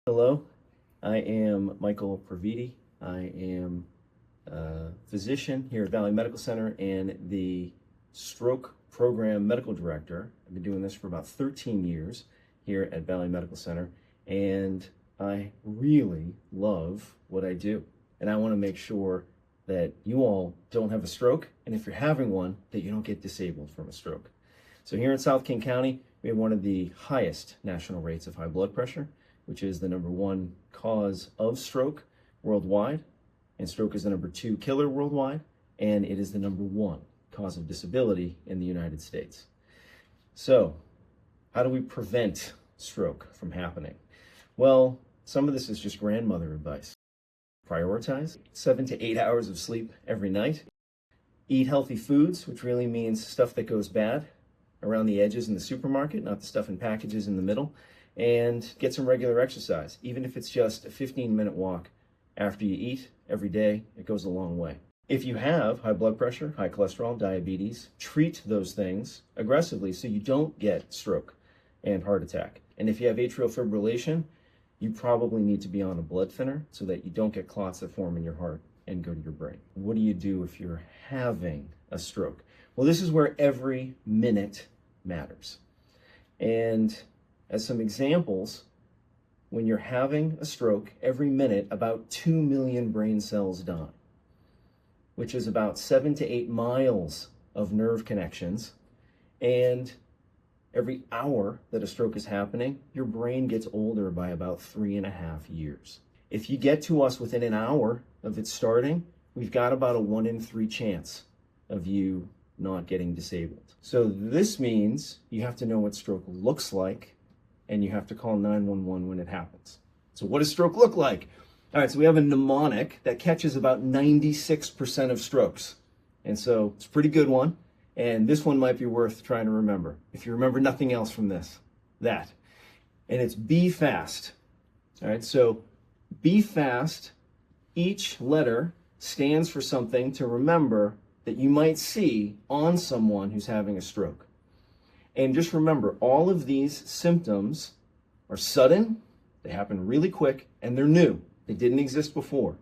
Hello, I am Michael Previti. I am a physician here at Valley Medical Center and the stroke program medical director. I've been doing this for about 13 years here at Valley Medical Center, and I really love what I do. And I want to make sure that you all don't have a stroke, and if you're having one, that you don't get disabled from a stroke. So here in South King County, we have one of the highest national rates of high blood pressure, which is the #1 cause of stroke worldwide. And stroke is the #2 killer worldwide, and it is the #1 cause of disability in the United States. So, how do we prevent stroke from happening? Well, some of this is just grandmother advice. Prioritize 7 to 8 hours of sleep every night. Eat healthy foods, which really means stuff that goes bad around the edges in the supermarket, not the stuff in packages in the middle. And get some regular exercise. Even if it's just a 15-minute walk after you eat every day, it goes a long way. If you have high blood pressure, high cholesterol, diabetes, treat those things aggressively so you don't get stroke and heart attack. And if you have atrial fibrillation, you probably need to be on a blood thinner so that you don't get clots that form in your heart and go to your brain. What do you do if you're having a stroke? Well, this is where every minute matters. And as some examples, when you're having a stroke, every minute about 2 million brain cells die, which is about 7 to 8 miles of nerve connections. And every hour that a stroke is happening, your brain gets older by about 3.5 years. If you get to us within an hour of it starting, we've got about a 1 in 3 chance of you not getting disabled. So this means you have to know what stroke looks like, and you have to call 911 when it happens. So what does stroke look like? All right, so we have a mnemonic that catches about 96% of strokes. And so it's a pretty good one. And this one might be worth trying to remember. If you remember nothing else from that. And it's be fast. All right, so be fast. Each letter stands for something to remember that you might see on someone who's having a stroke. And just remember, all of these symptoms are sudden, they happen really quick, and they're new. They didn't exist before.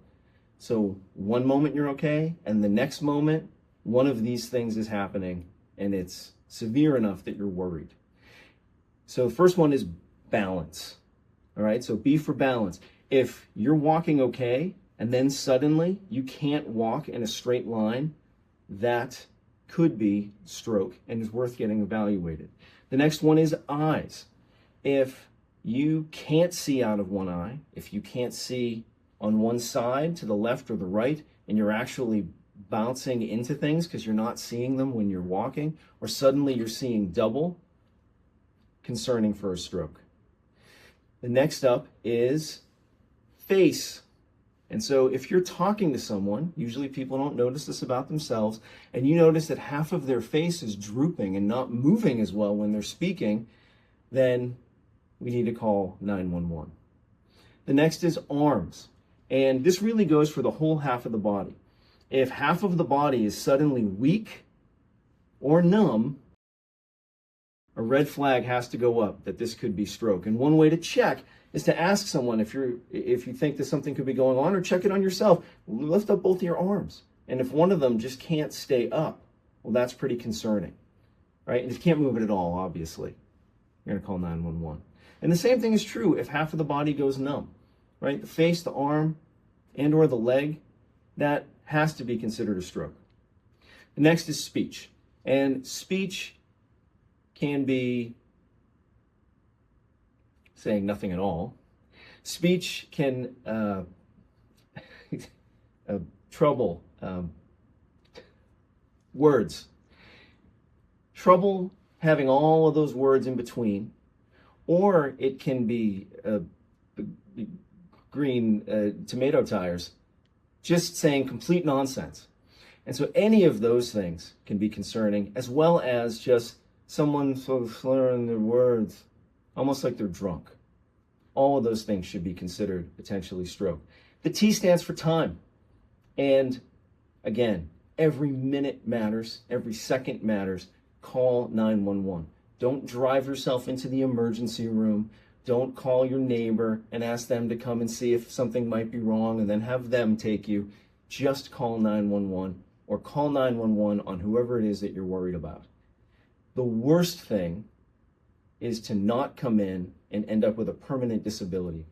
So one moment you're okay, and the next moment, one of these things is happening, and it's severe enough that you're worried. So the first one is balance. All right, so B for balance. If you're walking okay, and then suddenly you can't walk in a straight line, that could be stroke and is worth getting evaluated. The next one is eyes. If you can't see out of one eye, if you can't see on one side to the left or the right, and you're actually bouncing into things because you're not seeing them when you're walking, or suddenly you're seeing double, concerning for a stroke. The next up is face. And so if you're talking to someone, usually people don't notice this about themselves, and you notice that half of their face is drooping and not moving as well when they're speaking, then we need to call 911. The next is arms. And this really goes for the whole half of the body. If half of the body is suddenly weak or numb, a red flag has to go up that this could be stroke. And one way to check is to ask someone if you think that something could be going on, or check it on yourself. Lift up both of your arms. And if one of them just can't stay up, well, that's pretty concerning, right? And if you can't move it at all, obviously, you're gonna call 911. And the same thing is true if half of the body goes numb, right? The face, the arm, and or the leg, that has to be considered a stroke. The next is speech. And speech can be saying nothing at all. Speech can trouble words. Trouble having all of those words in between, or it can be green tomato tires, just saying complete nonsense. And so any of those things can be concerning, as well as just someone sort of slurring their words, almost like they're drunk. All of those things should be considered potentially stroke. The T stands for time. And again, every minute matters, every second matters. Call 911. Don't drive yourself into the emergency room. Don't call your neighbor and ask them to come and see if something might be wrong and then have them take you. Just call 911 or call 911 on whoever it is that you're worried about. The worst thing is to not come in and end up with a permanent disability.